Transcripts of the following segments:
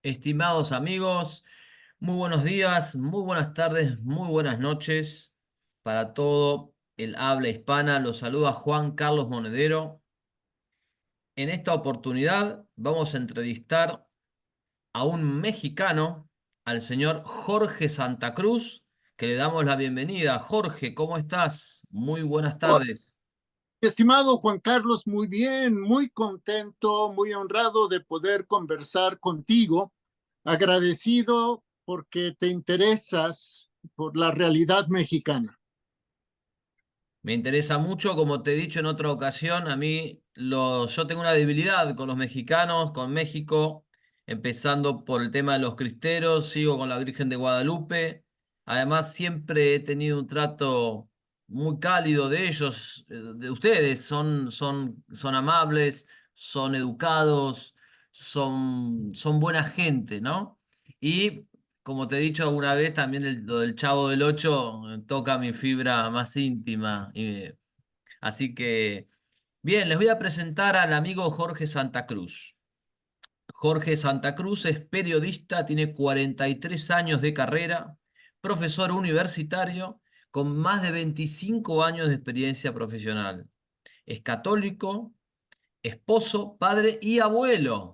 Estimados amigos, muy buenos días, muy buenas tardes, muy buenas noches para todo el habla hispana. Los saluda Juan Carlos Monedero. En esta oportunidad vamos a entrevistar a un mexicano, al señor Jorge Santa Cruz, que le damos la bienvenida. Jorge, ¿cómo estás? Muy buenas Oh, tardes. estimado Juan Carlos, muy bien, muy contento, muy honrado de poder conversar contigo, agradecido porque te interesas por la realidad mexicana. Me interesa mucho, como te he dicho en otra ocasión, yo tengo una debilidad con los mexicanos, con México, empezando por el tema de los cristeros, sigo con la Virgen de Guadalupe. Además, siempre he tenido un trato muy cálido de ellos, de ustedes. Son amables, son educados, son buena gente, ¿no? Y como te he dicho alguna vez, también lo del Chavo del Ocho toca mi fibra más íntima. Así que, bien, les voy a presentar al amigo Jorge Santa Cruz. Jorge Santa Cruz es periodista, tiene 43 años de carrera, profesor universitario con más de 25 años de experiencia profesional. Es católico, esposo, padre y abuelo.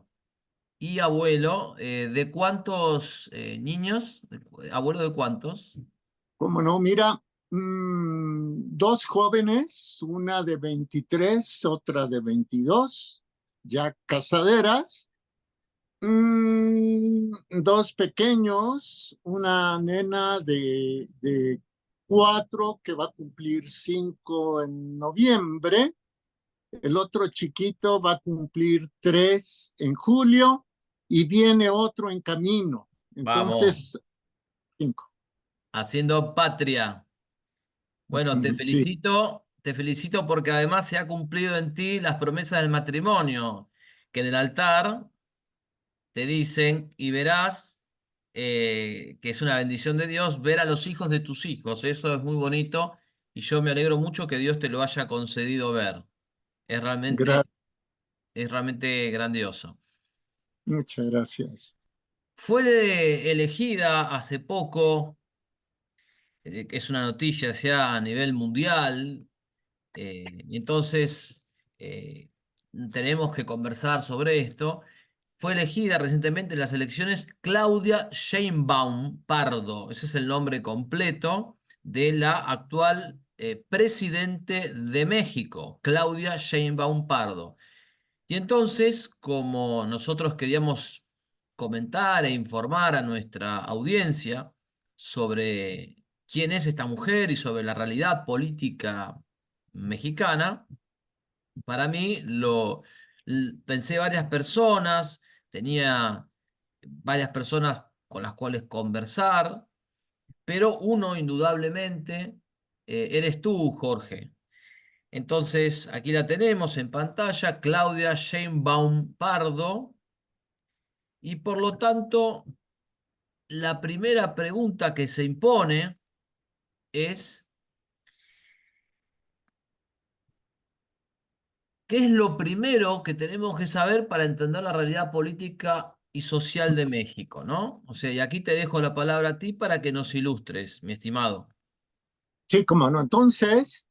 Y abuelo, ¿de cuántos niños? ¿Abuelo de cuántos? Como no, mira, dos jóvenes, una de 23, otra de 22, ya casaderas. Dos pequeños, una nena de 4 que va a cumplir 5 en noviembre, el otro chiquito va a cumplir 3 en julio y viene otro en camino. Vamos, Entonces, 5. haciendo patria. Bueno, Sí, te felicito porque además se ha cumplido en ti las promesas del matrimonio, que en el altar te dicen y verás que es una bendición de Dios ver a los hijos de tus hijos. Eso es muy bonito y yo me alegro mucho que Dios te lo haya concedido ver. Es realmente, gra- es realmente grandioso. muchas gracias. Fue elegida hace poco, es una noticia ya a nivel mundial. Y entonces eh, tenemos que conversar sobre esto. Fue elegida recientemente en las elecciones Claudia Sheinbaum Pardo. Ese es el nombre completo de la actual presidente de México, Claudia Sheinbaum Pardo. Y entonces, como nosotros queríamos comentar e informar a nuestra audiencia sobre quién es esta mujer y sobre la realidad política mexicana, para mí pensé varias personas, tenía varias personas con las cuales conversar, pero uno indudablemente eres tú, Jorge. Entonces, aquí la tenemos en pantalla, Claudia Sheinbaum Pardo, y por lo tanto, la primera pregunta que se impone es, ¿qué es lo primero que tenemos que saber para entender la realidad política y social de México, ¿no? O sea, y aquí te dejo la palabra a ti para que nos ilustres, mi estimado. Sí, como no. Entonces,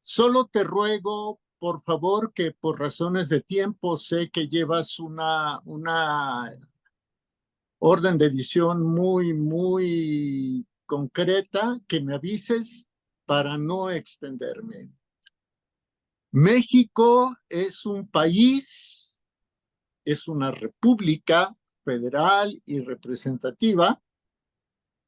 solo te ruego, por favor, que por razones de tiempo, sé que llevas una orden de edición muy concreta, que me avises para no extenderme. México es un país, es una república federal y representativa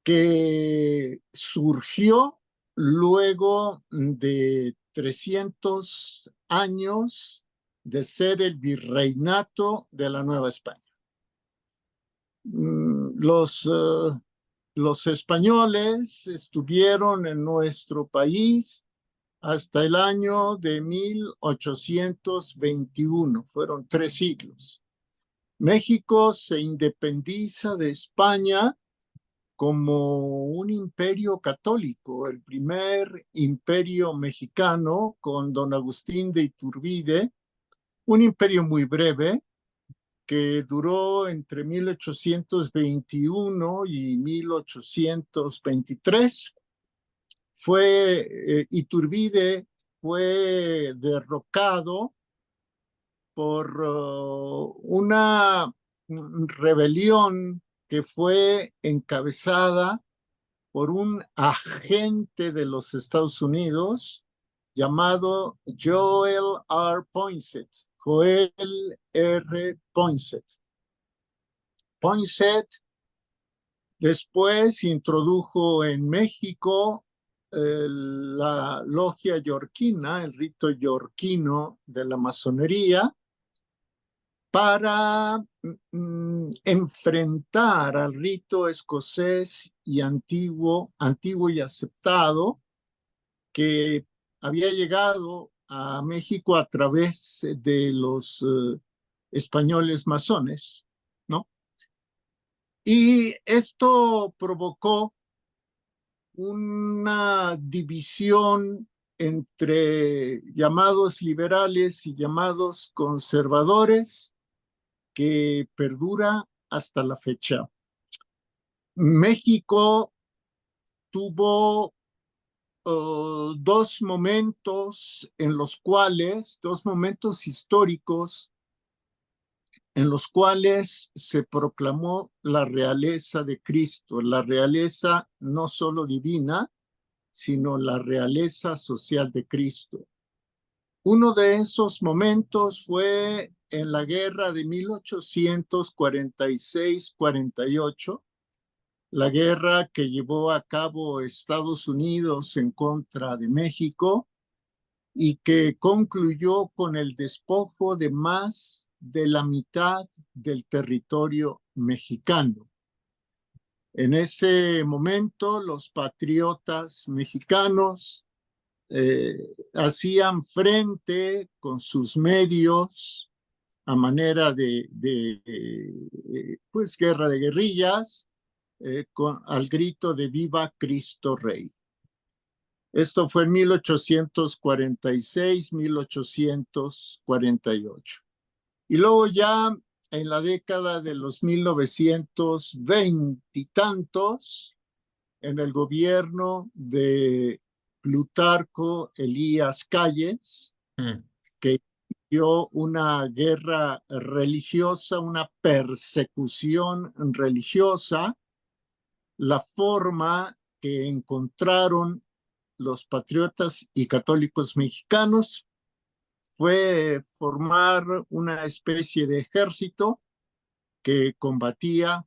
que surgió luego de 300 años de ser el virreinato de la Nueva España. Mm, Los, uh, los españoles estuvieron en nuestro país hasta el año de 1821, fueron 3 siglos. México se independiza de España como un imperio católico, el primer imperio mexicano con don Agustín de Iturbide, un imperio muy breve, que duró entre 1821 y 1823. Iturbide fue derrocado por una rebelión que fue encabezada por un agente de los Estados Unidos llamado Joel R. Poinsett. Joel R. Poinsett. Poinsett después introdujo en México la logia yorquina, el rito yorquino de la masonería, para enfrentar al rito escocés y antiguo y aceptado que había llegado a México a través de los españoles masones, ¿no? Y esto provocó una división entre llamados liberales y llamados conservadores que perdura hasta la fecha. México tuvo dos momentos históricos en los cuales se proclamó la realeza de Cristo, la realeza no solo divina, sino la realeza social de Cristo. Uno de esos momentos fue en la guerra de 1846-48, la guerra que llevó a cabo Estados Unidos en contra de México y que concluyó con el despojo de más de la mitad del territorio mexicano. En ese momento, los patriotas mexicanos hacían frente con sus medios a manera de pues, guerra de guerrillas, al grito de Viva Cristo Rey. Esto fue en 1846, 1848. Y luego ya en la década de los 1920 y tantos, en el gobierno de Plutarco Elías Calles, que inició una guerra religiosa, una persecución religiosa, la forma que encontraron los patriotas y católicos mexicanos fue formar una especie de ejército que combatía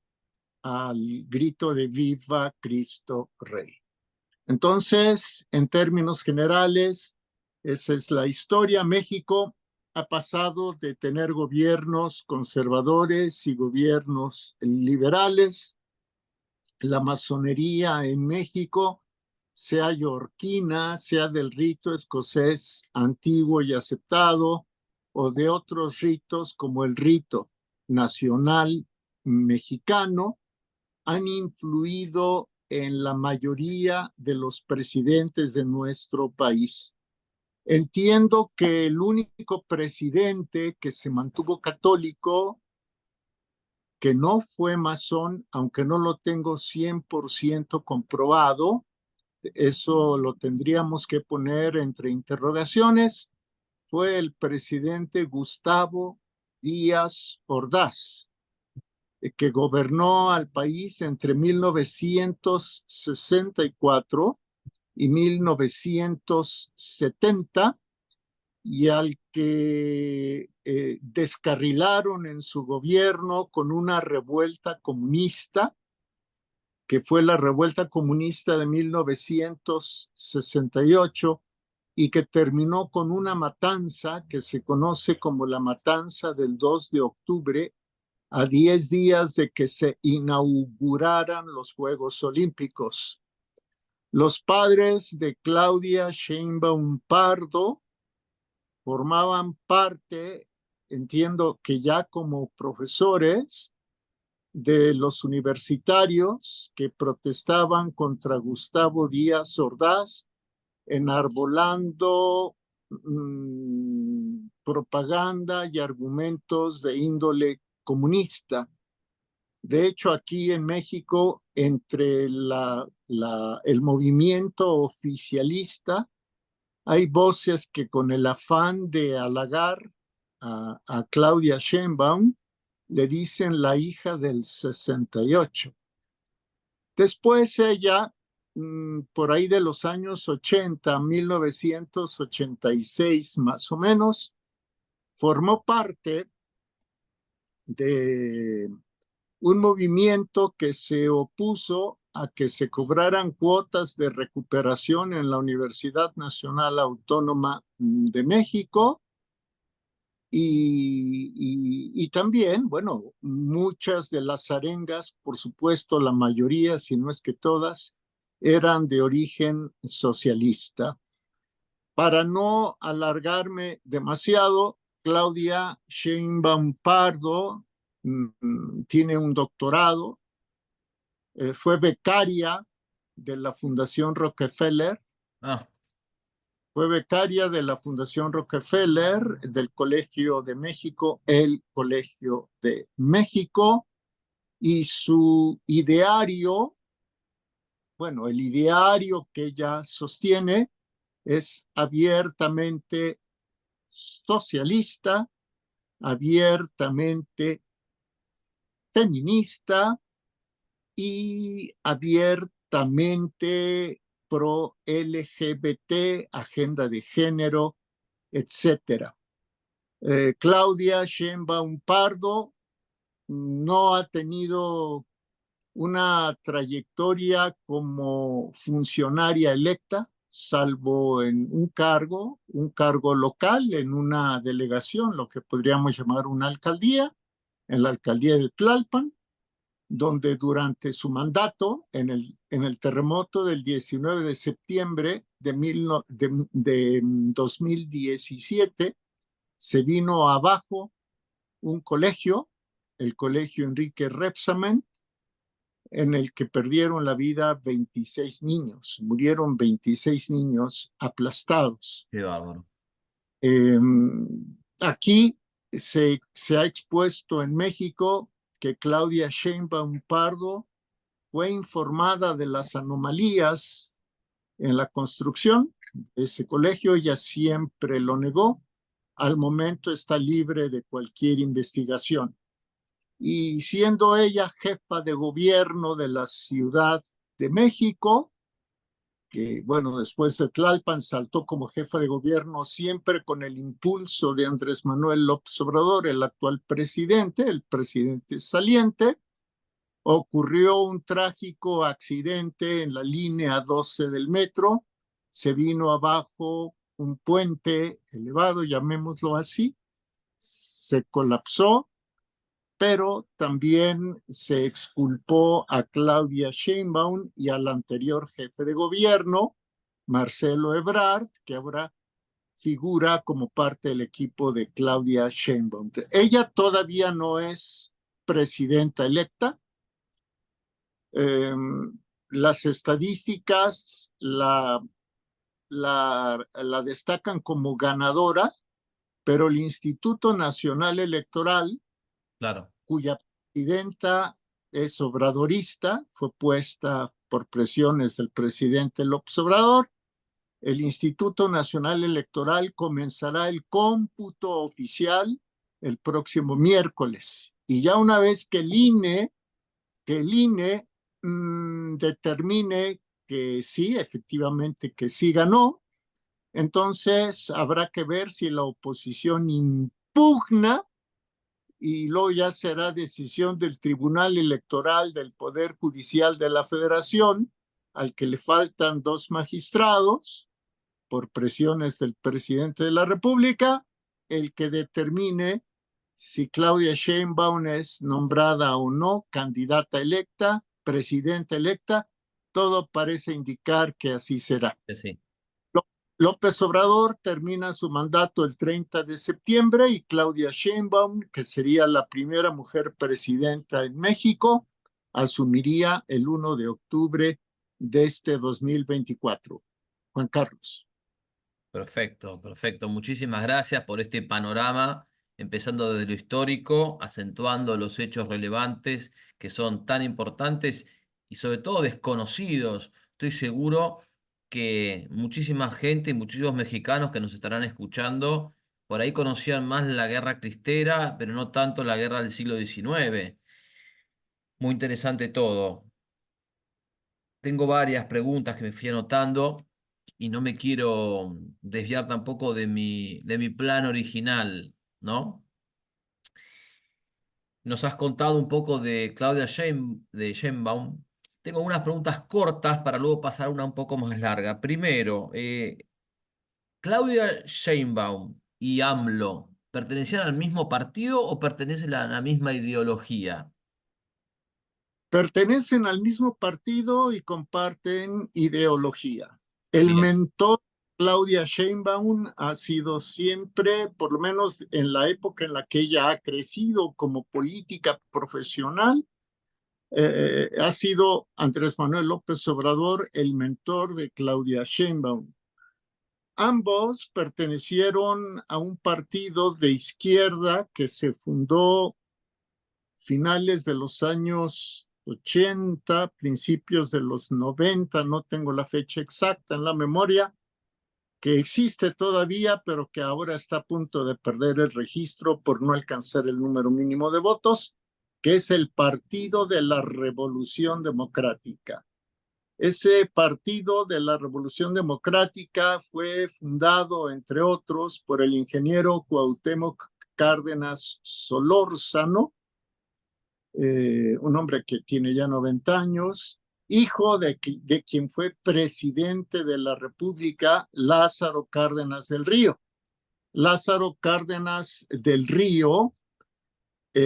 al grito de Viva Cristo Rey. Entonces, en términos generales, esa es la historia. México ha pasado de tener gobiernos conservadores y gobiernos liberales. La masonería en México, sea yorquina, sea del rito escocés antiguo y aceptado, o de otros ritos como el rito nacional mexicano, han influido en la mayoría de los presidentes de nuestro país. Entiendo que el único presidente que se mantuvo católico, que no fue masón, aunque no lo tengo 100% comprobado, eso lo tendríamos que poner entre interrogaciones, fue el presidente Gustavo Díaz Ordaz, que gobernó al país entre 1964 y 1970, y al que descarrilaron en su gobierno con una revuelta comunista, que fue la revuelta comunista de 1968 y que terminó con una matanza que se conoce como la matanza del 2 de octubre, a 10 días de que se inauguraran los Juegos Olímpicos. Los padres de Claudia Sheinbaum Pardo formaban parte, entiendo que ya como profesores, de los universitarios que protestaban contra Gustavo Díaz Ordaz, enarbolando propaganda y argumentos de índole anticomunista. De hecho, aquí en México, entre el movimiento oficialista, hay voces que con el afán de halagar a Claudia Sheinbaum le dicen la hija del 68. Después ella, por ahí de los años 80, 1986 más o menos, formó parte de un movimiento que se opuso a que se cobraran cuotas de recuperación en la Universidad Nacional Autónoma de México y también, bueno, muchas de las arengas, por supuesto, la mayoría, si no es que todas, eran de origen socialista. Para no alargarme demasiado, Claudia Sheinbaum Pardo tiene un doctorado, fue becaria de la Fundación Rockefeller, Ah, fue becaria de la Fundación Rockefeller, del Colegio de México, el Colegio de México, y su ideario, bueno, el ideario que ella sostiene es abiertamente socialista, abiertamente feminista y abiertamente pro LGBT, agenda de género, etcétera. Claudia Sheinbaum Pardo no ha tenido una trayectoria como funcionaria electa, salvo en un cargo local, en una delegación, lo que podríamos llamar una alcaldía, en la alcaldía de Tlalpan, donde durante su mandato, en el terremoto del 19 de septiembre de 2017, se vino abajo un colegio, el colegio Enrique Rebsamen, en el que perdieron la vida 26 niños, murieron 26 niños aplastados. qué bárbaro. Eh, Aquí se ha expuesto en México que Claudia Sheinbaum Pardo fue informada de las anomalías en la construcción de ese colegio, ella siempre lo negó, al momento está libre de cualquier investigación. Y siendo ella jefa de gobierno de la Ciudad de México, que bueno, después de Tlalpan saltó como jefa de gobierno siempre con el impulso de Andrés Manuel López Obrador, el actual presidente, el presidente saliente, ocurrió un trágico accidente en la línea 12 del metro, se vino abajo un puente elevado, llamémoslo así, se colapsó, pero también se exculpó a Claudia Sheinbaum y al anterior jefe de gobierno, Marcelo Ebrard, que ahora figura como parte del equipo de Claudia Sheinbaum. Ella todavía no es presidenta electa. Las estadísticas la destacan como ganadora, pero el Instituto Nacional Electoral, Claro, cuya presidenta es obradorista, fue puesta por presiones del presidente López Obrador. El Instituto Nacional Electoral comenzará el cómputo oficial el próximo miércoles. Y ya una vez que el INE determine que sí, efectivamente que sí ganó, entonces habrá que ver si la oposición impugna y luego ya será decisión del Tribunal Electoral del Poder Judicial de la Federación, al que le faltan 2 magistrados por presiones del presidente de la República, el que determine si Claudia Sheinbaum es nombrada o no candidata electa, presidenta electa. Todo parece indicar que así será. que sí. López Obrador termina su mandato el 30 de septiembre y Claudia Sheinbaum, que sería la primera mujer presidenta en México, asumiría el 1 de octubre de este 2024. Juan Carlos. Perfecto, perfecto. Muchísimas gracias por este panorama empezando desde lo histórico, acentuando los hechos relevantes que son tan importantes y sobre todo desconocidos. Estoy seguro que muchísima gente y muchísimos mexicanos que nos estarán escuchando por ahí conocían más la guerra cristera, pero no tanto la guerra del siglo XIX. Muy interesante todo. Tengo varias preguntas que me fui anotando y no me quiero desviar tampoco de mi plan original, ¿no? Nos has contado un poco de de Sheinbaum. Tengo unas preguntas cortas para luego pasar a una un poco más larga. Primero, ¿Claudia Sheinbaum y AMLO pertenecían al mismo partido o pertenecen a la misma ideología? Pertenecen al mismo partido y comparten ideología. El Bien, mentor Claudia Sheinbaum ha sido siempre, por lo menos en la época en la que ella ha crecido como política profesional, ha sido Andrés Manuel López Obrador el mentor de Claudia Sheinbaum. Ambos pertenecieron a un partido de izquierda que se fundó finales de los años 80, principios de los 90, no tengo la fecha exacta en la memoria, que existe todavía, pero que ahora está a punto de perder el registro por no alcanzar el número mínimo de votos, que es el Partido de la Revolución Democrática. Ese Partido de la Revolución Democrática fue fundado, entre otros, por el ingeniero Cuauhtémoc Cárdenas Solórzano, un hombre que tiene ya 90 años, hijo de quien fue presidente de la República, Lázaro Cárdenas del Río. Lázaro Cárdenas del Río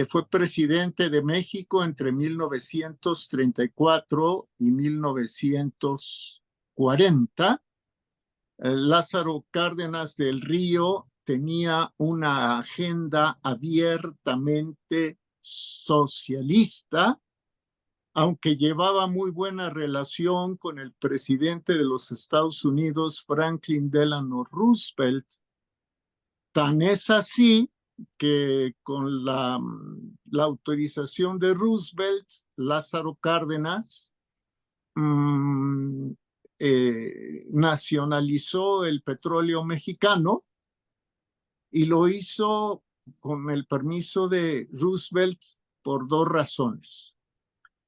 fue presidente de México entre 1934 y 1940. Lázaro Cárdenas del Río tenía una agenda abiertamente socialista, aunque llevaba muy buena relación con el presidente de los Estados Unidos, Franklin Delano Roosevelt. Tan es así que con la autorización de Roosevelt, Lázaro Cárdenas nacionalizó el petróleo mexicano y lo hizo con el permiso de Roosevelt por dos razones.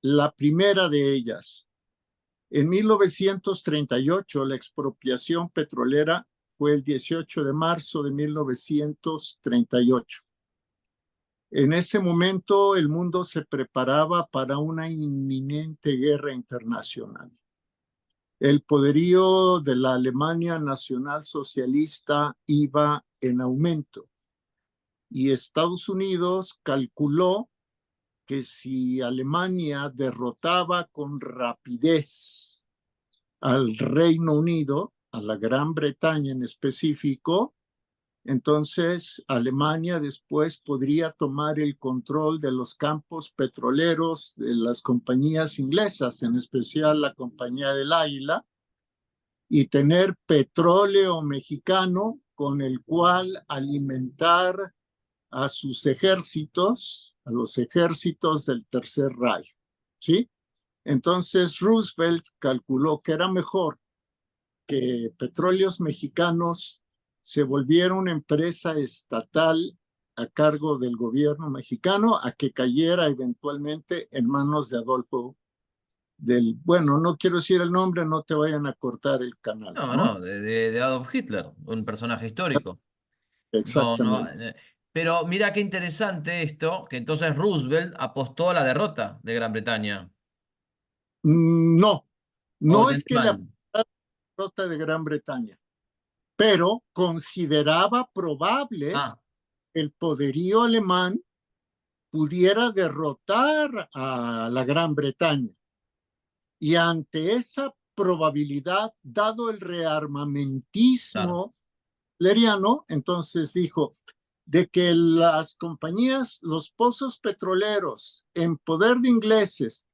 La primera de ellas, en 1938, la expropiación petrolera fue el 18 de marzo de 1938. En ese momento el mundo se preparaba para una inminente guerra internacional. El poderío de la Alemania nacionalsocialista iba en aumento y Estados Unidos calculó que si Alemania derrotaba con rapidez al Reino Unido, a la Gran Bretaña en específico, entonces Alemania después podría tomar el control de los campos petroleros de las compañías inglesas, en especial la Compañía del Águila, y tener petróleo mexicano con el cual alimentar a sus ejércitos, a los ejércitos del Tercer Reich, ¿sí? Entonces Roosevelt calculó que era mejor que Petróleos Mexicanos se volviera una empresa estatal a cargo del gobierno mexicano a que cayera eventualmente en manos de Adolfo bueno, no quiero decir el nombre, no te vayan a cortar el canal, no, ¿no? no, de Adolf Hitler, un personaje histórico. No, no, Exactamente. pero mira qué interesante esto, que entonces Roosevelt apostó a la derrota de Gran Bretaña, No, o no es entendí que la mal. derrota de Gran Bretaña, pero consideraba probable Ah, el poderío alemán pudiera derrotar a la Gran Bretaña. Y ante esa probabilidad, dado el claro, rearmamentismo hitleriano, entonces dijo, de que las compañías, los pozos petroleros en poder de ingleses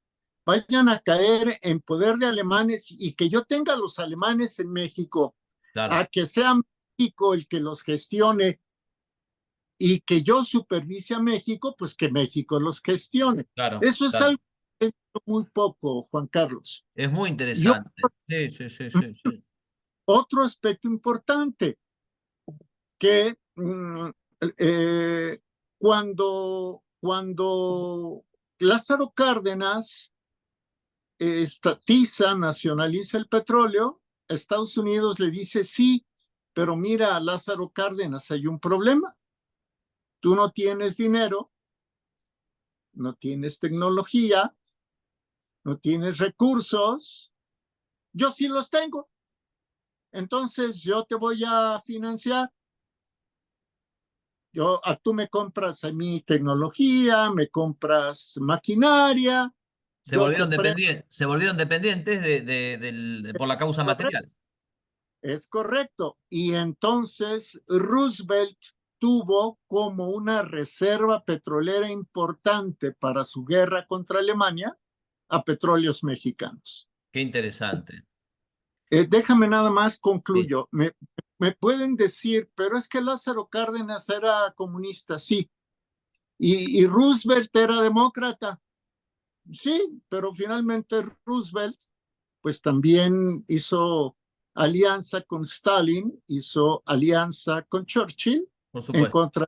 vayan a caer en poder de alemanes y que yo tenga a los alemanes en México, claro. a que sea México el que los gestione y que yo supervise a México, pues que México los gestione. Claro, Eso es claro. algo que entiendo muy poco, Juan Carlos. Es muy Y interesante. Sí, sí, sí, sí, sí. otro aspecto importante, que eh, cuando Lázaro Cárdenas estatiza, nacionaliza el petróleo, Estados Unidos le dice sí, pero mira, Lázaro Cárdenas, hay un problema. Tú no tienes dinero, no tienes tecnología, no tienes recursos, yo sí los tengo. Entonces yo te voy a financiar. Tú me compras a mí tecnología, me compras maquinaria, yo te prendo. Se volvieron dependientes por la causa material. Es correcto. Y entonces Roosevelt tuvo como una reserva petrolera importante para su guerra contra Alemania a petróleos mexicanos. Qué interesante. Déjame nada más Sí, concluyo. Me pueden decir, pero es que Lázaro Cárdenas era comunista, sí, y Roosevelt era demócrata, sí, pero finalmente Roosevelt pues también hizo alianza con Stalin, hizo alianza con Churchill por en supuesto. contra,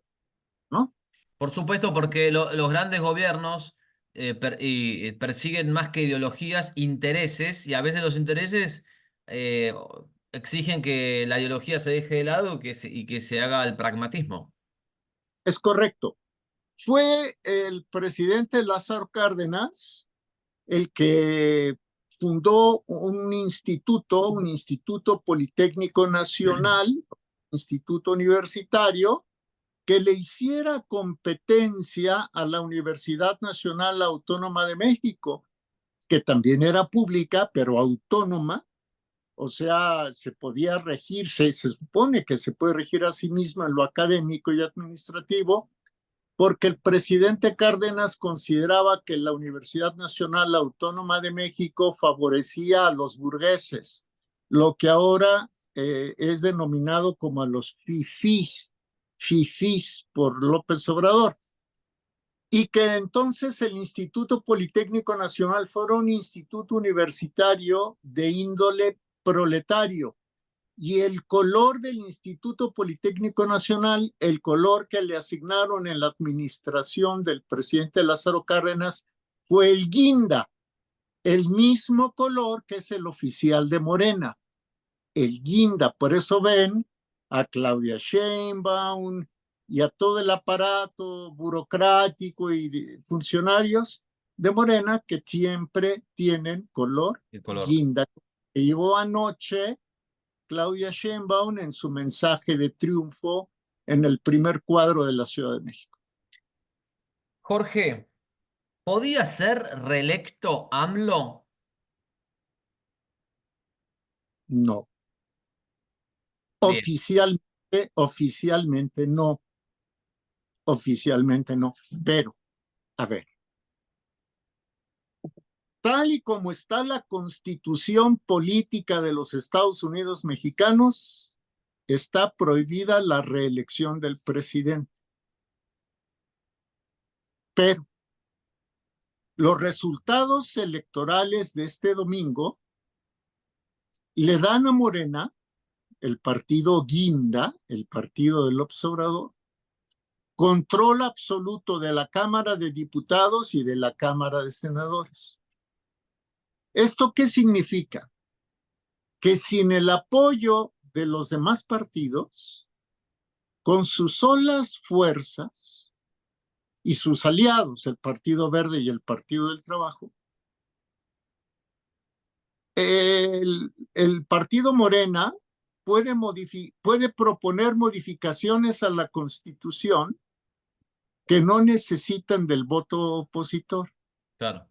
¿no? Por supuesto, porque los grandes gobiernos persiguen más que ideologías, intereses, y a veces los intereses eh, exigen que la ideología se deje de lado y que se haga el pragmatismo. Es correcto. Fue el presidente Lázaro Cárdenas el que fundó un instituto politécnico nacional, instituto universitario, que le hiciera competencia a la Universidad Nacional Autónoma de México, que también era pública, pero autónoma, o sea, se podía regirse, se supone que se puede regir a sí misma en lo académico y administrativo, porque el presidente Cárdenas consideraba que la Universidad Nacional Autónoma de México favorecía a los burgueses, lo que ahora es denominado como a los fifís por López Obrador, y que entonces el Instituto Politécnico Nacional fuera un instituto universitario de índole proletario, y el color del Instituto Politécnico Nacional, el color que le asignaron en la administración del presidente Lázaro Cárdenas, fue el guinda, el mismo color que es el oficial de Morena, el guinda. Por eso ven a Claudia Sheinbaum y a todo el aparato burocrático y de funcionarios de Morena que siempre tienen color El color. guinda. Que llevó anoche Claudia Sheinbaum en su mensaje de triunfo en el primer cuadro de la Ciudad de México. Jorge, ¿podía ser reelecto AMLO? No, Bien, oficialmente no, oficialmente no. Pero, a ver, tal y como está la constitución política de los Estados Unidos mexicanos, está prohibida la reelección del presidente. Pero los resultados electorales de este domingo le dan a Morena, el partido guinda, el partido del observador, control absoluto de la Cámara de Diputados y de la Cámara de Senadores. ¿Esto qué significa? Que sin el apoyo de los demás partidos, con sus solas fuerzas y sus aliados, el Partido Verde y el Partido del Trabajo, el Partido Morena puede proponer modificaciones a la Constitución que no necesitan del voto opositor. claro.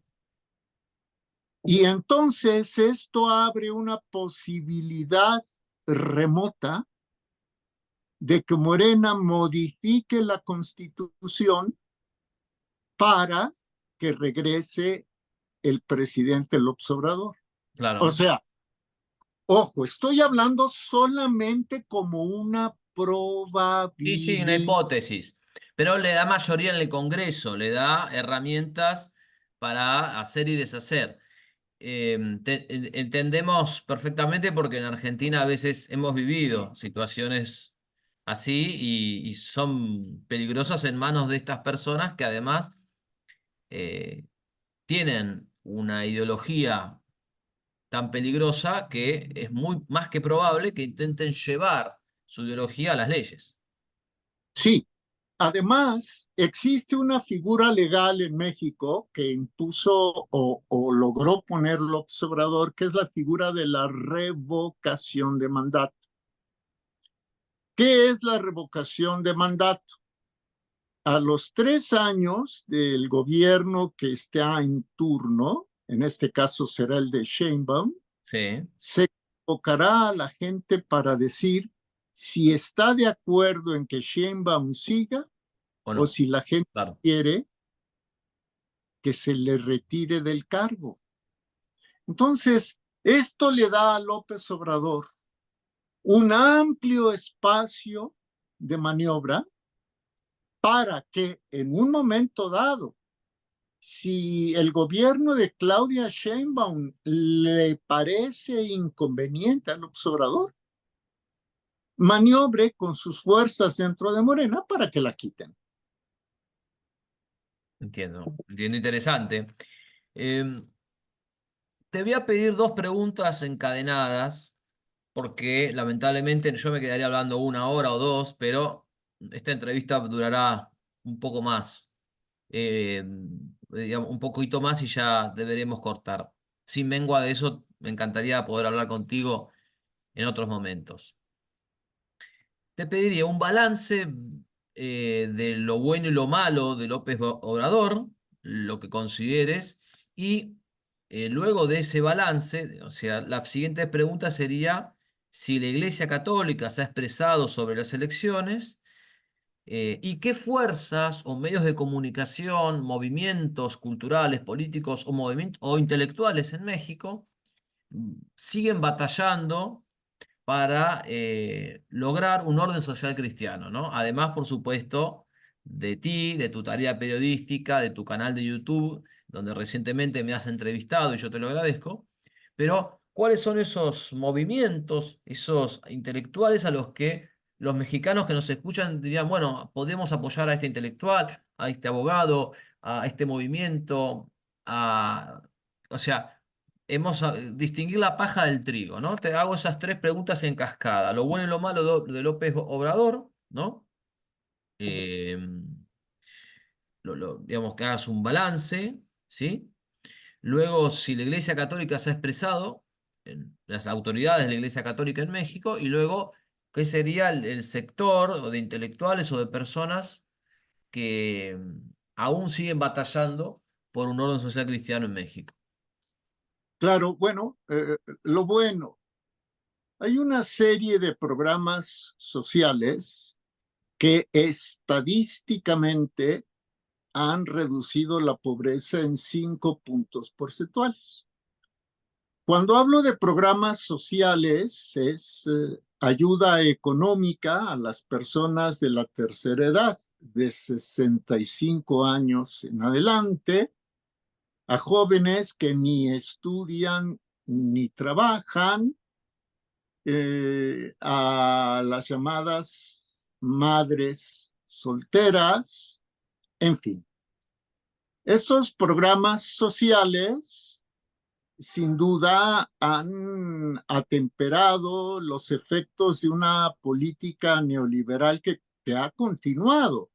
Y entonces esto abre una posibilidad remota de que Morena modifique la Constitución para que regrese el presidente López Obrador. O Claro. sea, ojo, estoy hablando solamente como una Sí, sí, una probabilidad. hipótesis. pero le da mayoría en el Congreso, le da herramientas para hacer y deshacer. Entendemos perfectamente porque en Argentina a veces hemos vivido situaciones así y son peligrosas en manos de estas personas que además eh, tienen una ideología tan peligrosa que es muy más que probable que intenten llevar su ideología a las leyes. Sí, además existe una figura legal en México que impuso o logró poner López Obrador, que es la figura de la revocación de mandato. ¿Qué es la revocación de mandato? A los 3 años del gobierno que está en turno, en este caso será el de Sheinbaum, Sí, se convocará a la gente para decir si está de acuerdo en que Sheinbaum siga o o no, si la gente claro. quiere que se le retire del cargo. Entonces, esto le da a López Obrador un amplio espacio de maniobra para que en un momento dado, si el gobierno de Claudia Sheinbaum le parece inconveniente a López Obrador, maniobre con sus fuerzas dentro de Morena para que la quiten. Entiendo, entiendo, interesante. Em, Te voy a pedir dos preguntas encadenadas, porque lamentablemente yo me quedaría hablando 1 hora o dos, pero esta entrevista durará un poco más, eh, digamos, un poquito más y ya deberemos cortar. Sin mengua de eso, me encantaría poder hablar contigo en otros momentos. Te pediría un balance de lo bueno y lo malo de López Obrador, lo que consideres, y luego de ese balance, o sea, la siguiente pregunta sería si la Iglesia Católica se ha expresado sobre las elecciones y qué fuerzas o medios de comunicación, movimientos culturales, políticos o movimientos o intelectuales en México siguen batallando para lograr un orden social cristiano, ¿no? Además, por supuesto, de ti, de tu tarea periodística, de tu canal de YouTube, donde recientemente me has entrevistado y yo te lo agradezco, pero ¿cuáles son esos movimientos, esos intelectuales a los que los mexicanos que nos escuchan dirían, bueno, podemos apoyar a este intelectual, a este abogado, a este movimiento, a... O sea, distinguir la paja del trigo, ¿no? Te hago esas tres preguntas en cascada. Lo bueno y lo malo de López Obrador, ¿no? Eh, digamos que hagas un balance, ¿sí? Luego, si la Iglesia Católica se ha expresado, las autoridades de la Iglesia Católica en México, y luego, ¿qué sería el sector o de intelectuales o de personas que aún siguen batallando por un orden social cristiano en México? Claro, bueno, lo bueno, hay una serie de programas sociales que estadísticamente han reducido la pobreza en 5 puntos porcentuales. Cuando hablo de programas sociales, es ayuda económica a las personas de la tercera edad, de 65 años en adelante, a jóvenes que ni estudian ni trabajan, a las llamadas madres solteras, en fin. Esos programas sociales sin duda han atemperado los efectos de una política neoliberal que ha continuado.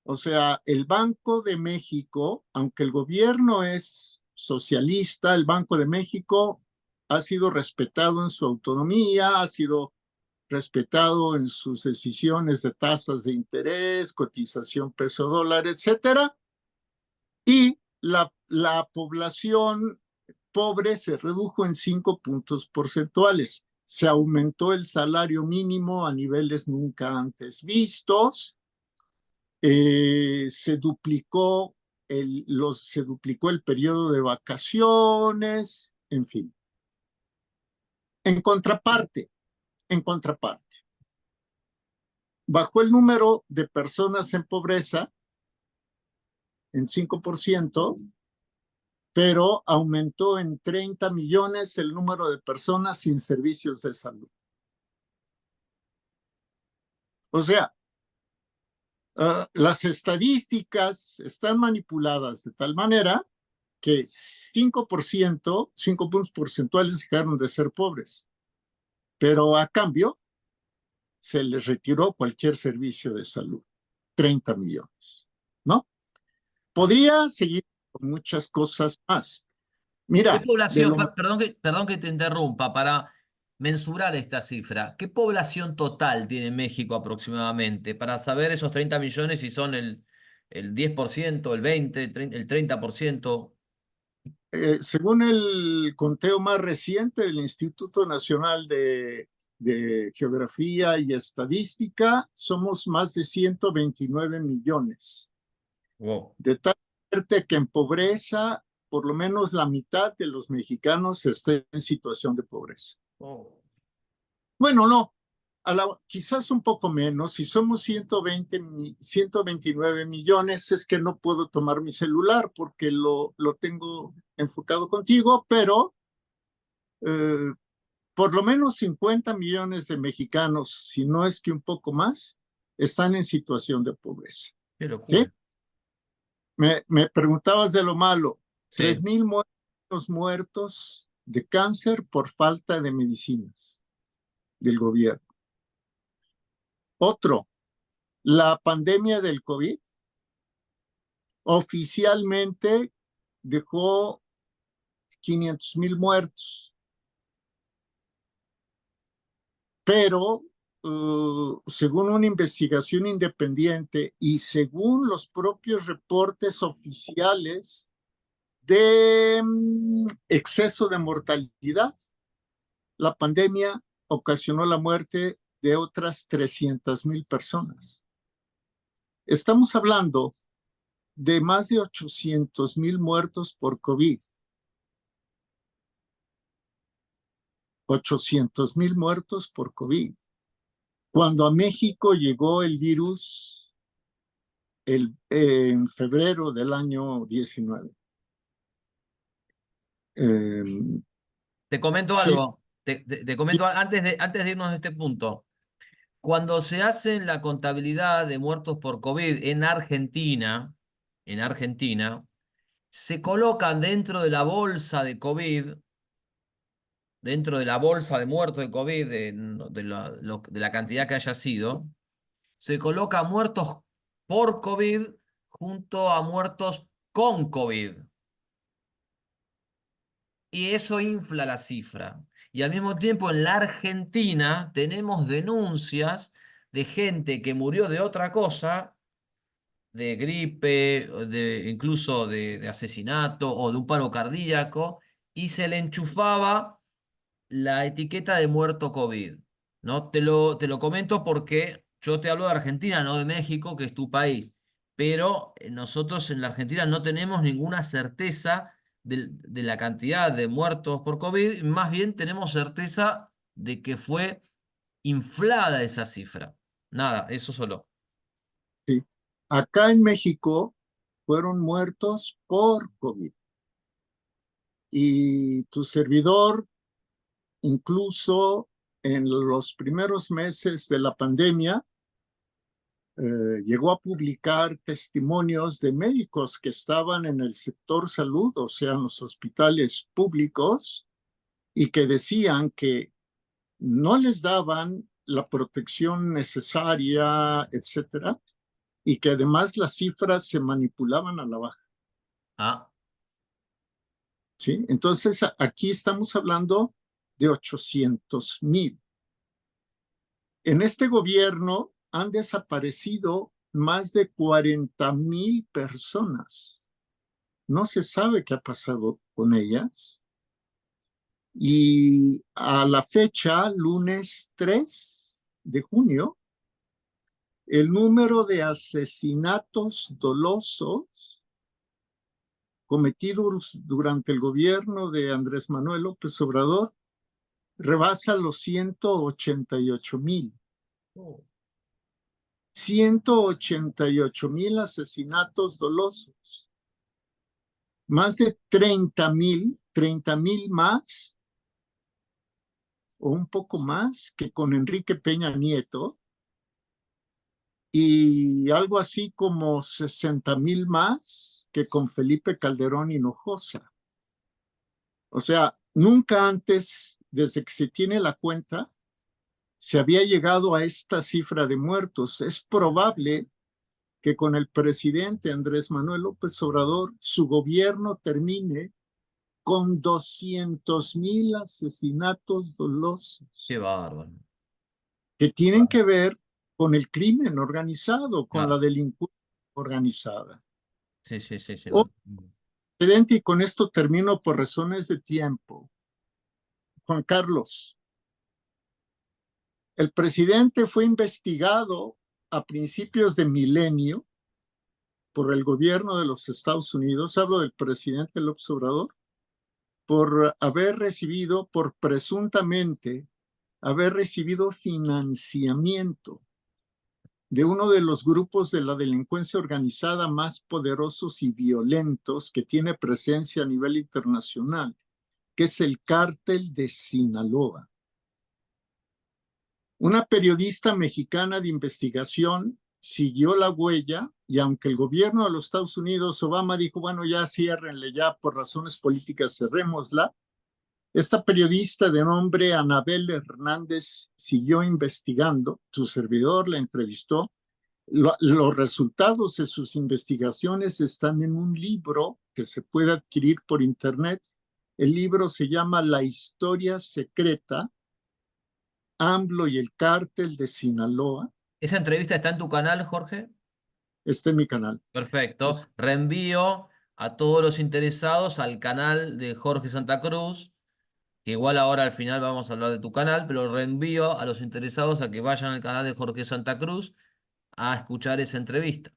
O sea, el Banco de México, aunque el gobierno es socialista, el Banco de México ha sido respetado en su autonomía, ha sido respetado en sus decisiones de tasas de interés, cotización peso dólar, etcétera, y la población pobre se redujo en 5 puntos porcentuales. Se aumentó el salario mínimo a niveles nunca antes vistos, se duplicó el periodo de vacaciones, en fin. En contraparte, bajó el número de personas en pobreza en 5%, pero aumentó en 30 millones el número de personas sin servicios de salud. O sea, las estadísticas están manipuladas de tal manera que 5%, 5 puntos porcentuales dejaron de ser pobres, pero a cambio se les retiró cualquier servicio de salud, 30 millones, ¿no? Ah. Podría seguir con muchas cosas más. ¿Qué Mira, de población, lo perdón que te interrumpa, para mensurar esta cifra, ¿qué población total tiene México aproximadamente? Para saber esos 30 millones si son el 10%, el 20%, el 30%. según el conteo más reciente del Instituto Nacional de Geografía y Estadística, somos más de 129 millones. Wow. De tal suerte que en pobreza, por lo menos la mitad de los mexicanos está en situación de pobreza. Oh. Bueno, no, quizás un poco menos. Si somos 129 millones, es que no puedo tomar mi celular porque lo tengo enfocado contigo, pero eh, por lo menos 50 millones de mexicanos, si no es que un poco más, están en situación de pobreza. Qué ¿Sí? locura. Me preguntabas de lo malo. Sí. 3,000 muertos de cáncer por falta de medicinas del gobierno. Otro, la pandemia del COVID oficialmente dejó 500,000 muertos, pero según una investigación independiente y según los propios reportes oficiales de exceso de mortalidad, la pandemia ocasionó la muerte de otras 300,000 personas. Estamos hablando de más de 800,000 muertos por COVID. 800,000 muertos por COVID. Cuando a México llegó el virus en febrero del año 19. Eh, Te comento sí, algo. Te comento antes de irnos de este punto. Cuando se hace la contabilidad de muertos por COVID en Argentina, se colocan dentro de la bolsa de COVID, dentro de la bolsa de muertos de COVID, de la cantidad que haya sido, se coloca muertos por COVID junto a muertos con COVID. Y eso infla la cifra. Y al mismo tiempo en la Argentina tenemos denuncias de gente que murió de otra cosa, de gripe, incluso de asesinato o de un paro cardíaco, y se le enchufaba la etiqueta de muerto COVID. ¿No? Te lo comento porque yo te hablo de Argentina, no de México, que es tu país. Pero nosotros en la Argentina no tenemos ninguna certeza de la cantidad de muertos por COVID, más bien tenemos certeza de que fue inflada esa cifra. Nada, eso solo. sí. Acá en México fueron muertos por COVID. Y tu servidor, incluso en los primeros meses de la pandemia, llegó a publicar testimonios de médicos que estaban en el sector salud, o sea, en los hospitales públicos, y que decían que no les daban la protección necesaria, etcétera, y que además las cifras se manipulaban a la baja. Ah, ¿Sí? Entonces, aquí estamos hablando de 800,000. En este gobierno han desaparecido más de 40,000 personas. No se sabe qué ha pasado con ellas. Y a la fecha, lunes 3 de junio, el número de asesinatos dolosos cometidos durante el gobierno de Andrés Manuel López Obrador rebasa los 188,000. 188,000 asesinatos dolosos, más de 30,000 más o un poco más que con Enrique Peña Nieto, y algo así como 60,000 más que con Felipe Calderón Hinojosa. O sea, nunca antes, desde que se tiene la cuenta, se había llegado a esta cifra de muertos. Es probable que con el presidente Andrés Manuel López Obrador, su gobierno termine con 200,000 asesinatos dolosos Qué bárbaro. que tienen que ver con el crimen organizado, con la Claro. delincuencia organizada. Sí, sí, sí, sí. Oh, presidente, y con esto termino por razones de tiempo. Juan Carlos, el presidente fue investigado a principios de milenio por el gobierno de los Estados Unidos, hablo del presidente López Obrador, por haber recibido, por presuntamente haber recibido financiamiento de uno de los grupos de la delincuencia organizada más poderosos y violentos que tiene presencia a nivel internacional, que es el Cártel de Sinaloa. Una periodista mexicana de investigación siguió la huella y aunque el gobierno de los Estados Unidos, Obama, dijo, bueno, ya ciérrenle, ya por razones políticas cerrémosla, esta periodista de nombre Anabel Hernández siguió investigando, su servidor la entrevistó. Los resultados de sus investigaciones están en un libro que se puede adquirir por internet. El libro se llama La historia secreta, AMLO y el cártel de Sinaloa. ¿Esa entrevista está en tu canal, Jorge? Este es mi canal. Perfecto. Reenvío a todos los interesados al canal de Jorge Santa Cruz, que igual ahora al final vamos a hablar de tu canal, pero reenvío a los interesados a que vayan al canal de Jorge Santa Cruz a escuchar esa entrevista.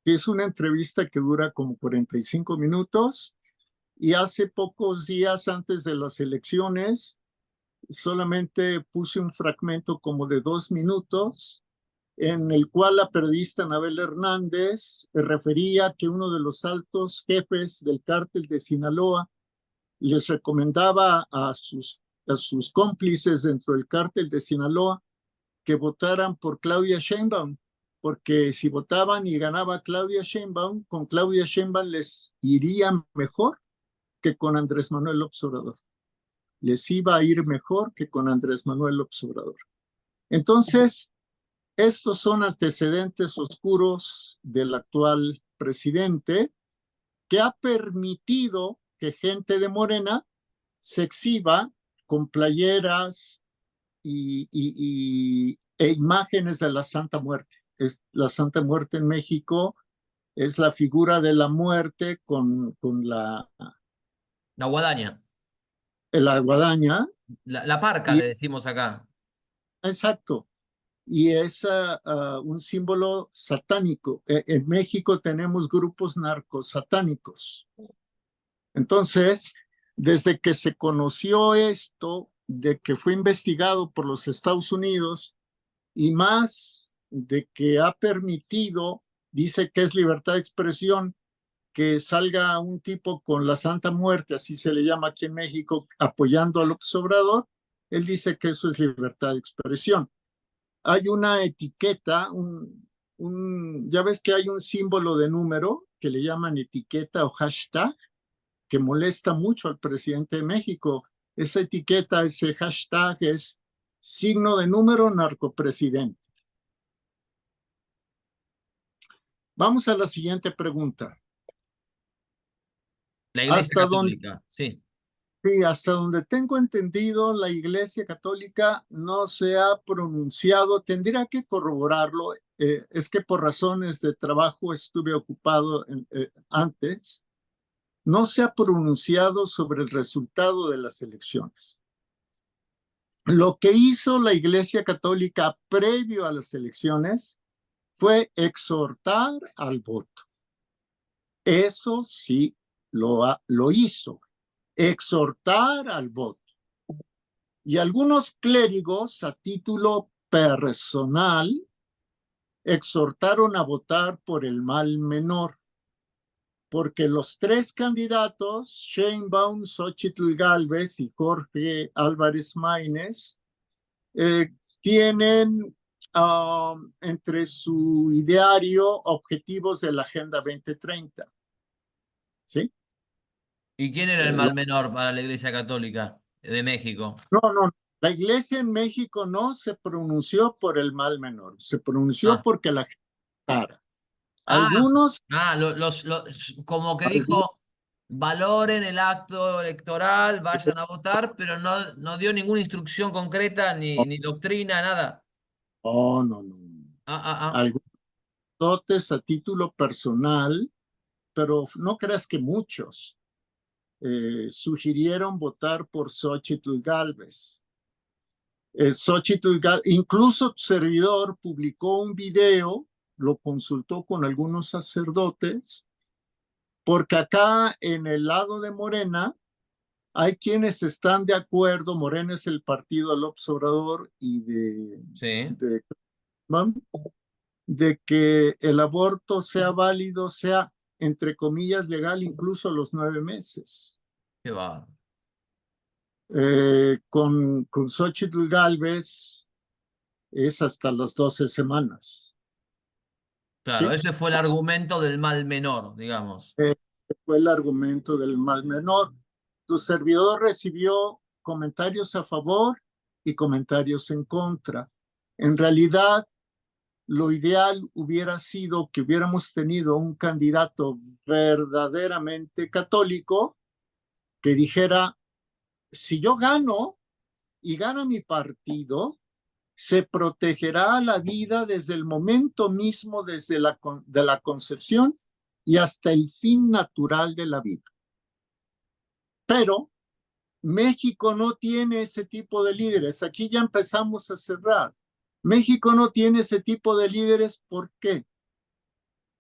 Es una entrevista que dura como 45 minutos y hace pocos días antes de las elecciones solamente puse un fragmento como de 2 minutos en el cual la periodista Anabel Hernández refería que uno de los altos jefes del cártel de Sinaloa les recomendaba a sus cómplices dentro del cártel de Sinaloa que votaran por Claudia Sheinbaum, porque si votaban y ganaba Claudia Sheinbaum, con Claudia Sheinbaum les iría mejor que con Andrés Manuel López Obrador. Les iba a ir mejor que con Andrés Manuel López Obrador. Entonces, estos son antecedentes oscuros del actual presidente que ha permitido que gente de Morena se exhiba con playeras e imágenes de la Santa Muerte. La Santa Muerte en México es la figura de la muerte con La guadaña. la guadaña. La parca, Y, le decimos acá. exacto. Y es un símbolo satánico. En México tenemos grupos narcosatánicos. Entonces, desde que se conoció esto, de que fue investigado por los Estados Unidos y más de que ha permitido, dice que es libertad de expresión, que salga un tipo con la Santa Muerte, así se le llama aquí en México, apoyando a López Obrador, él dice que eso es libertad de expresión. Hay una etiqueta, ya ves que hay un símbolo de número que le llaman etiqueta o hashtag, que molesta mucho al presidente de México. Esa etiqueta, ese hashtag es signo de número narcopresidente. Vamos a la siguiente pregunta. La Iglesia ¿Hasta dónde, Católica, sí. sí, hasta donde tengo entendido, la Iglesia Católica no se ha pronunciado? Tendría que corroborarlo. Es que por razones de trabajo estuve ocupado antes. No se ha pronunciado sobre el resultado de las elecciones. Lo que hizo la Iglesia Católica previo a las elecciones fue exhortar al voto. Eso sí lo hizo, exhortar al voto. Y algunos clérigos a título personal exhortaron a votar por el mal menor, porque los tres candidatos, Sheinbaum, Xóchitl Gálvez y Jorge Álvarez Maínez, tienen entre su ideario objetivos de la Agenda 2030. ¿Sí? ¿Y quién era el Lo mal menor para la Iglesia Católica de México? No, no, la iglesia en México no se pronunció por el mal menor, se pronunció Ah, porque la gente votara. ah, Algunos, como que algunos, dijo, valoren el acto electoral, vayan a votar, pero no dio ninguna instrucción concreta, ni doctrina, nada. no, no, no, Ah, ah, ah. algunos dotes a título personal, pero no creas que muchos sugirieron votar por Xochitl Gálvez. Incluso tu servidor publicó un video, lo consultó con algunos sacerdotes, porque acá en el lado de Morena hay quienes están de acuerdo. Morena es el partido del López Obrador y Sí, de, de que el aborto sea válido, sea entre comillas legal, incluso a los 9 meses. qué va. Con Xochitl Gálvez es hasta las 12 semanas. Claro, ¿Sí? ese fue el argumento del mal menor, digamos. Eh, Fue el argumento del mal menor. Tu servidor recibió comentarios a favor y comentarios en contra. En realidad, lo ideal hubiera sido que hubiéramos tenido un candidato verdaderamente católico que dijera, si yo gano y gana mi partido, se protegerá la vida desde el momento mismo, desde de la concepción y hasta el fin natural de la vida. Pero México no tiene ese tipo de líderes. Aquí ya empezamos a cerrar. México no tiene ese tipo de líderes. ¿Por qué?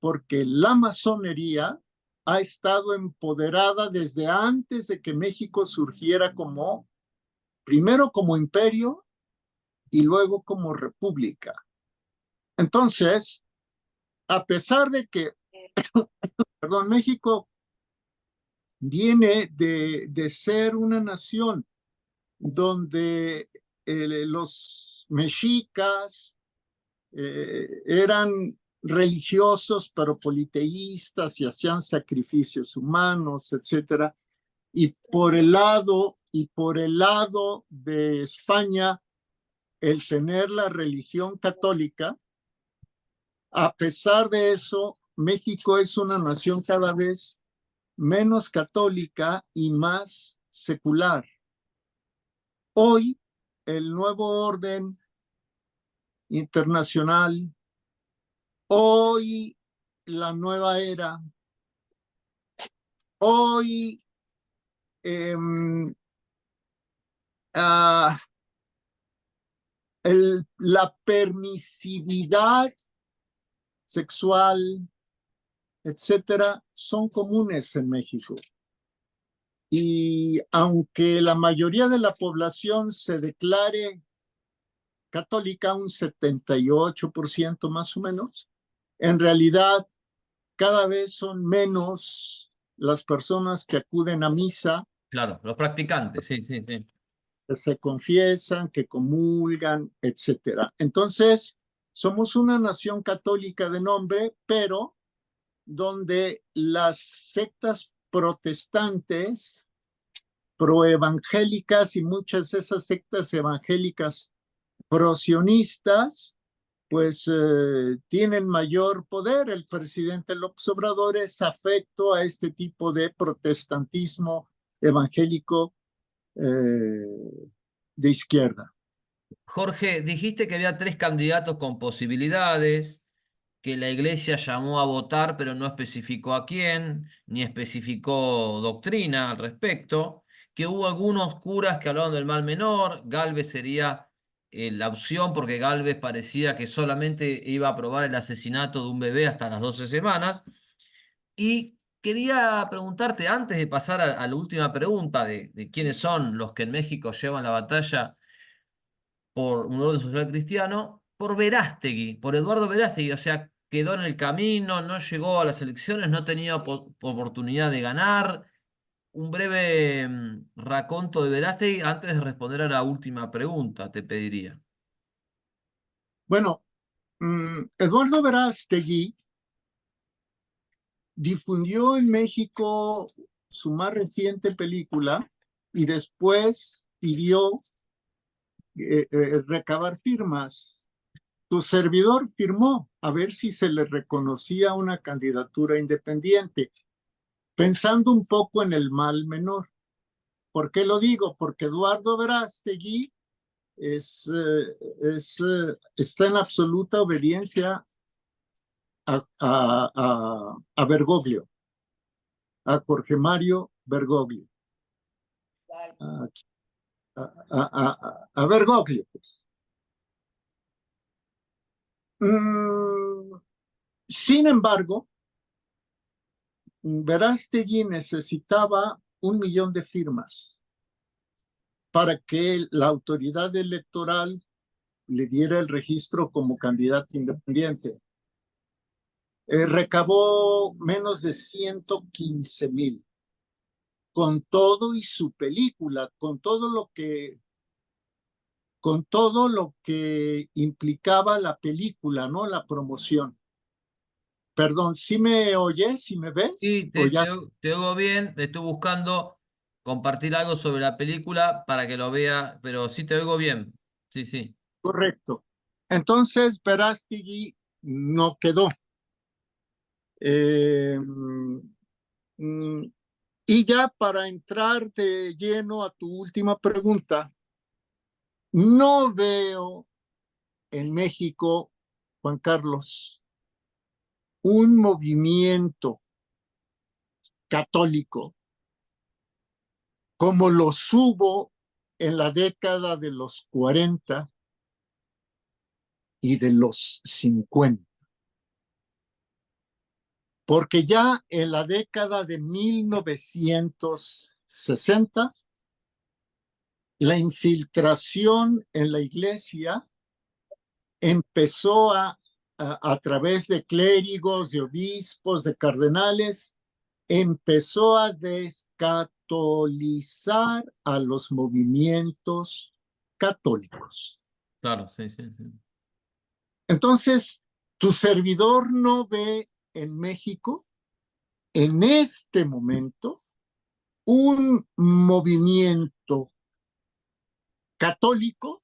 Porque la masonería ha estado empoderada desde antes de que México surgiera primero como imperio y luego como república. Entonces, a pesar de que, perdón, México viene de ser una nación donde los mexicas eran religiosos pero politeístas y hacían sacrificios humanos, etcétera. Y por el lado de España, el tener la religión católica, a pesar de eso, México es una nación cada vez menos católica y más secular. Hoy, el nuevo orden internacional, hoy la nueva era, hoy eh, uh, la permisividad sexual, etcétera, son comunes en México. Y aunque la mayoría de la población se declare católica, un 78% más o menos, en realidad cada vez son menos las personas que acuden a misa, Claro, los practicantes, sí, sí, sí. que se confiesan, que comulgan, etcétera. Entonces, somos una nación católica de nombre, pero donde las sectas protestantes, proevangélicas y muchas de esas sectas evangélicas prosionistas, pues tienen mayor poder. El presidente López Obrador es afecto a este tipo de protestantismo evangélico de izquierda. Jorge, dijiste que había tres candidatos con posibilidades, que la iglesia llamó a votar, pero no especificó a quién, ni especificó doctrina al respecto, que hubo algunos curas que hablaron del mal menor. Gálvez sería la opción, porque Gálvez parecía que solamente iba a aprobar el asesinato de un bebé hasta las 12 semanas. Y quería preguntarte, antes de pasar a la última pregunta de quiénes son los que en México llevan la batalla por un orden social cristiano, por Verástegui, por Eduardo Verástegui, o sea, quedó en el camino, no llegó a las elecciones, no tenía oportunidad de ganar. Un breve raconto de Verástegui antes de responder a la última pregunta, te pediría. Bueno, Eduardo Verástegui difundió en México su más reciente película y después pidió recabar firmas. Tu servidor firmó a ver si se le reconocía una candidatura independiente, pensando un poco en el mal menor. ¿Por qué lo digo? Porque Eduardo Verástegui está en absoluta obediencia a Bergoglio, a Jorge Mario Bergoglio, a, a Bergoglio. Pues. Sin embargo, Verástegui necesitaba 1 millón de firmas para que la autoridad electoral le diera el registro como candidato independiente. Recabó menos de 115,000, con todo y su película, con todo lo que implicaba la película, ¿no? La promoción. Perdón, ¿sí me oyes? ¿Sí me ves? Sí, ¿O ya? te oigo bien, estoy buscando compartir algo sobre la película para que lo vea, pero sí te oigo bien. Sí, sí. Correcto. Entonces, Verástegui no quedó. Eh, mm, y ya para entrar de lleno a tu última pregunta, no veo en México, Juan Carlos, un movimiento católico como lo hubo en la década de los 40 y de los 50. Porque ya en la década de 1960, la infiltración en la iglesia empezó a través de clérigos, de obispos, de cardenales, empezó a descatolizar a los movimientos católicos. Claro, sí, sí, sí. Entonces, tu servidor no ve en México, en este momento, un movimiento católico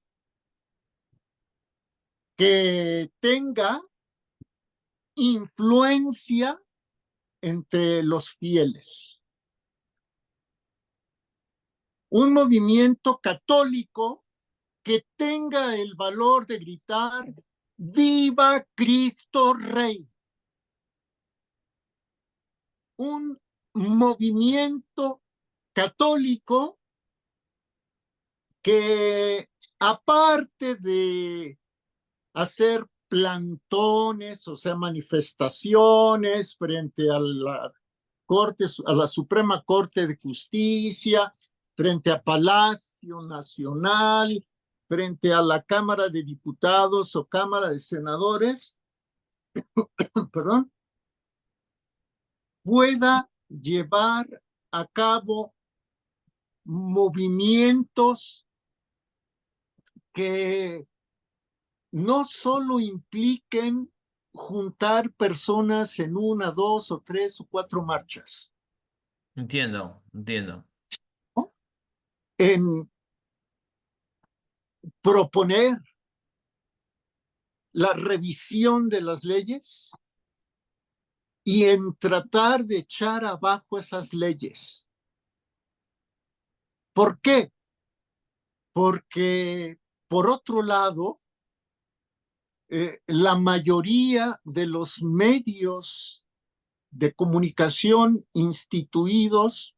que tenga influencia entre los fieles. Un movimiento católico que tenga el valor de gritar, ¡Viva Cristo Rey! Un movimiento católico que, aparte de hacer plantones, o sea, manifestaciones frente a la Corte, a la Suprema Corte de Justicia, frente a Palacio Nacional, frente a la Cámara de Diputados o Cámara de Senadores, perdón, pueda llevar a cabo movimientos que no solo impliquen juntar personas en 1, 2 o 3 o 4 marchas, Entiendo, entiendo. ¿no? En proponer la revisión de las leyes y en tratar de echar abajo esas leyes. ¿Por qué? Porque, por otro lado, la mayoría de los medios de comunicación instituidos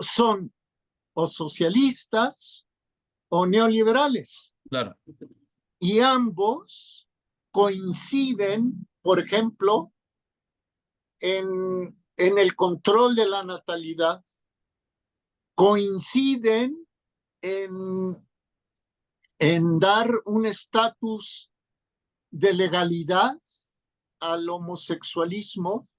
son o socialistas o neoliberales. Claro, Y ambos coinciden, por ejemplo, en el control de la natalidad, coinciden en en dar un estatus de legalidad al homosexualismo,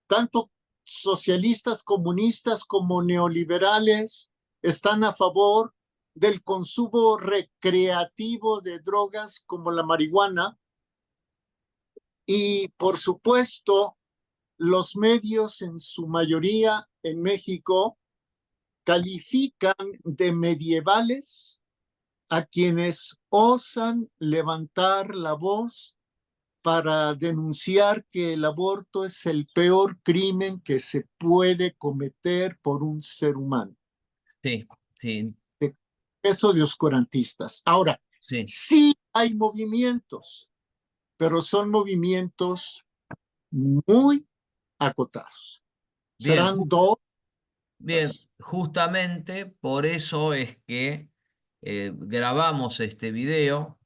tanto socialistas, comunistas como neoliberales están a favor del consumo recreativo de drogas como la marihuana. Y por supuesto, los medios en su mayoría en México califican de medievales a quienes osan levantar la voz para denunciar que el aborto es el peor crimen que se puede cometer por un ser humano. Sí, sí, Eso de oscurantistas. Ahora, sí. sí hay movimientos, pero son movimientos muy acotados. Bien, Serán dos. bien, justamente por eso es que grabamos este video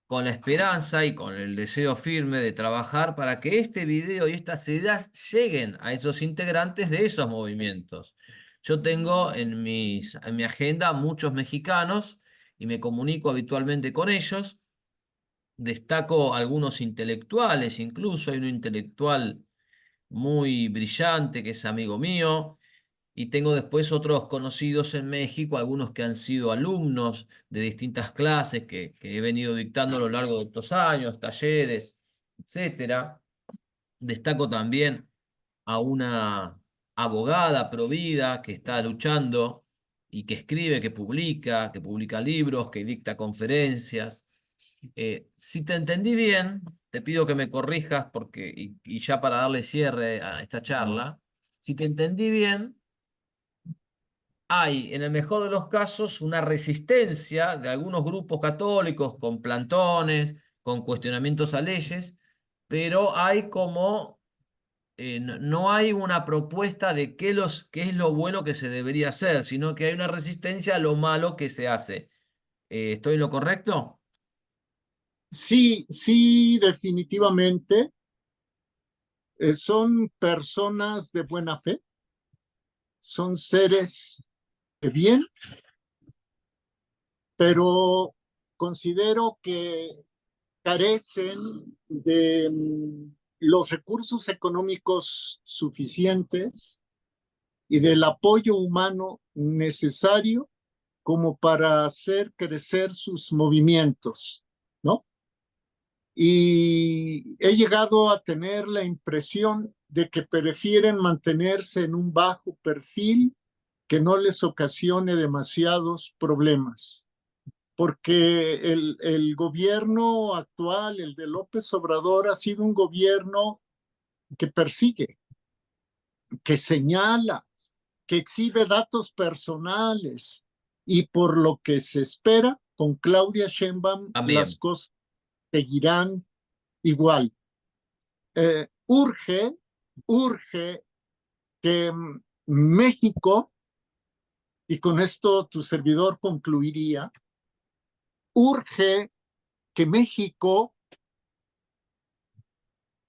con la esperanza y con el deseo firme de trabajar para que este video y estas ideas lleguen a esos integrantes de esos movimientos. Yo tengo en mi agenda muchos mexicanos y me comunico habitualmente con ellos. Destaco algunos intelectuales, incluso hay un intelectual muy brillante que es amigo mío. Y tengo después otros conocidos en México, algunos que han sido alumnos de distintas clases que he venido dictando a lo largo de estos años, talleres, etcétera. Destaco también a una abogada provida que está luchando y que escribe, que publica libros, que dicta conferencias. Si te entendí bien, te pido que me corrijas porque, y ya para darle cierre a esta charla, si te entendí bien, hay, en el mejor de los casos, una resistencia de algunos grupos católicos con plantones, con cuestionamientos a leyes, pero hay como, no hay una propuesta de qué es lo bueno que se debería hacer, sino que hay una resistencia a lo malo que se hace. ¿Estoy en lo correcto? Sí, sí, definitivamente. Son personas de buena fe, son seres de bien, pero considero que carecen de los recursos económicos suficientes y del apoyo humano necesario como para hacer crecer sus movimientos, ¿no? Y he llegado a tener la impresión de que prefieren mantenerse en un bajo perfil que no les ocasione demasiados problemas, porque el gobierno actual, el de López Obrador, ha sido un gobierno que persigue, que señala, que exhibe datos personales y por lo que se espera, con Claudia Sheinbaum las También. cosas seguirán igual. Urge, urge que México, y con esto tu servidor concluiría, urge que México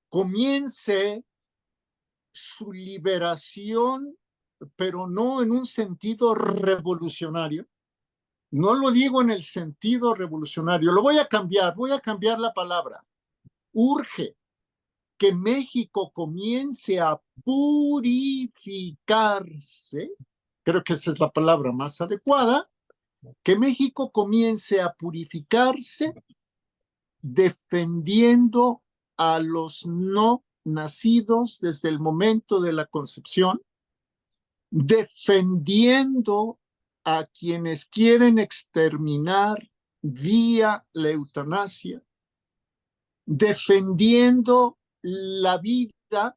comience su liberación, pero no en un sentido revolucionario. No lo digo en el sentido revolucionario, lo voy a cambiar la palabra. Urge que México comience a purificarse, creo que esa es la palabra más adecuada, que México comience a purificarse defendiendo a los no nacidos desde el momento de la concepción, defendiendo a quienes quieren exterminar vía la eutanasia, defendiendo la vida,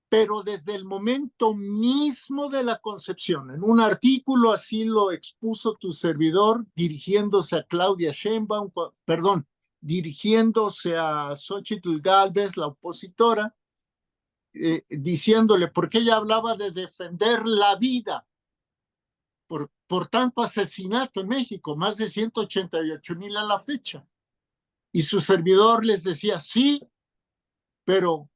pero desde el momento mismo de la concepción. En un artículo así lo expuso tu servidor dirigiéndose a Claudia Sheinbaum, perdón, dirigiéndose a Xochitl Gálvez, la opositora, diciéndole, porque ella hablaba de defender la vida por tanto asesinato en México, más de 188,000 a la fecha. Y su servidor les decía, sí, pero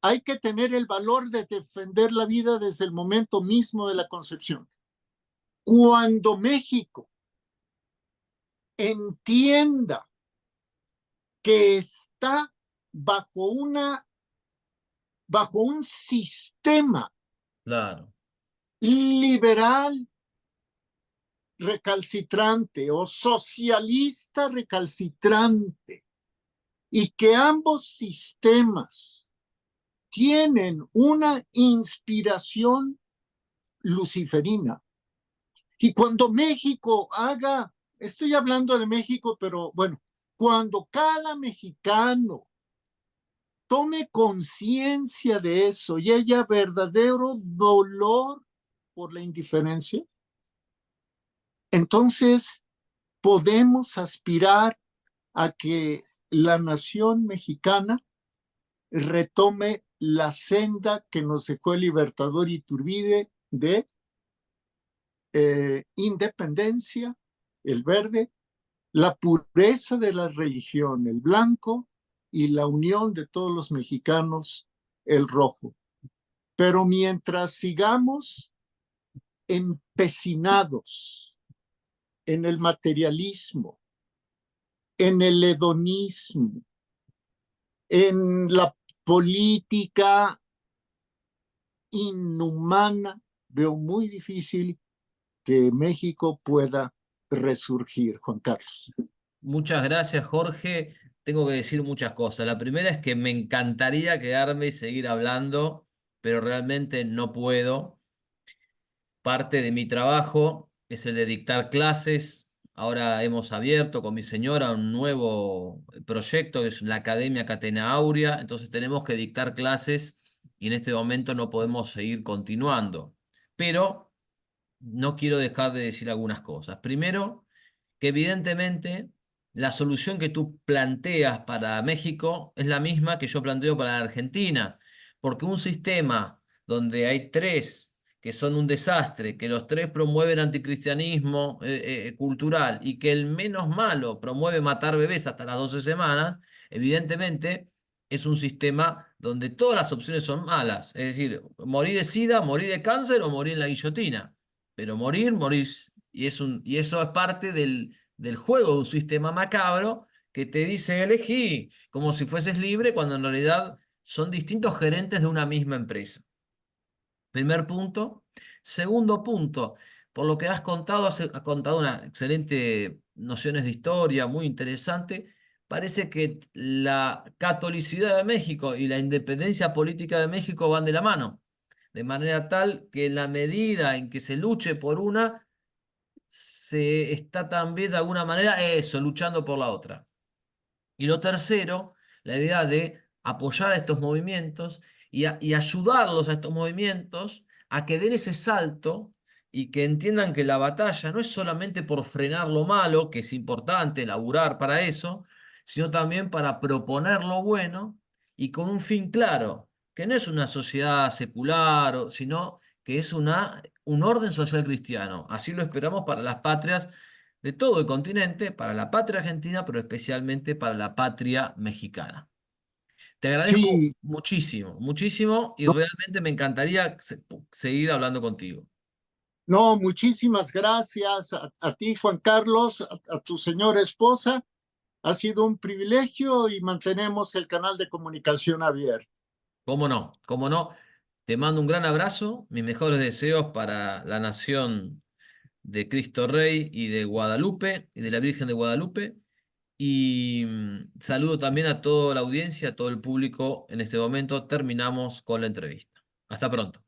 hay que tener el valor de defender la vida desde el momento mismo de la concepción. Cuando México entienda que está bajo bajo un sistema Claro, liberal recalcitrante o socialista recalcitrante, y que ambos sistemas tienen una inspiración luciferina. Y cuando México haga, estoy hablando de México, pero bueno, cuando cada mexicano tome conciencia de eso y haya verdadero dolor por la indiferencia, entonces podemos aspirar a que la nación mexicana retome la senda que nos dejó el libertador Iturbide de independencia, el verde, la pureza de la religión, el blanco, y la unión de todos los mexicanos, el rojo. Pero mientras sigamos empecinados en el materialismo, en el hedonismo, en la política inhumana, veo muy difícil que México pueda resurgir, Juan Carlos. muchas gracias, Jorge. Tengo que decir muchas cosas. La primera es que me encantaría quedarme y seguir hablando, pero realmente no puedo. Parte de mi trabajo es el de dictar clases. Ahora hemos abierto con mi señora un nuevo proyecto que es la Academia Catena Áurea. Entonces tenemos que dictar clases y en este momento no podemos seguir continuando. Pero no quiero dejar de decir algunas cosas. Primero, que evidentemente la solución que tú planteas para México es la misma que yo planteo para la Argentina, porque un sistema donde hay tres que son un desastre, que los tres promueven anticristianismo cultural y que el menos malo promueve matar bebés hasta las 12 semanas, evidentemente es un sistema donde todas las opciones son malas. Es decir, morir de sida, morir de cáncer o morir en la guillotina. Pero morir, morir. Y eso es parte del juego de un sistema macabro que te dice elegí como si fueses libre cuando en realidad son distintos gerentes de una misma empresa. Primer punto. Segundo punto, por lo que has contado una excelente nociones de historia, muy interesante. Parece que la catolicidad de México y la independencia política de México van de la mano, de manera tal que en la medida en que se luche por una, se está también de alguna manera eso, luchando por la otra. Y lo tercero, la idea de apoyar a estos movimientos y ayudarlos a estos movimientos a que den ese salto y que entiendan que la batalla no es solamente por frenar lo malo, que es importante laburar para eso, sino también para proponer lo bueno y con un fin claro, que no es una sociedad secular, sino que es un orden social cristiano. Así lo esperamos para las patrias de todo el continente, para la patria argentina, pero especialmente para la patria mexicana. Te agradezco Sí, muchísimo, muchísimo y no, realmente me encantaría seguir hablando contigo. no, muchísimas gracias a ti, Juan Carlos, a tu señora esposa. Ha sido un privilegio y mantenemos el canal de comunicación abierto. ¿Cómo no? ¿Cómo no? Te mando un gran abrazo, mis mejores deseos para la nación de Cristo Rey y de Guadalupe y de la Virgen de Guadalupe. Y saludo también a toda la audiencia, a todo el público en este momento. Terminamos con la entrevista. Hasta pronto.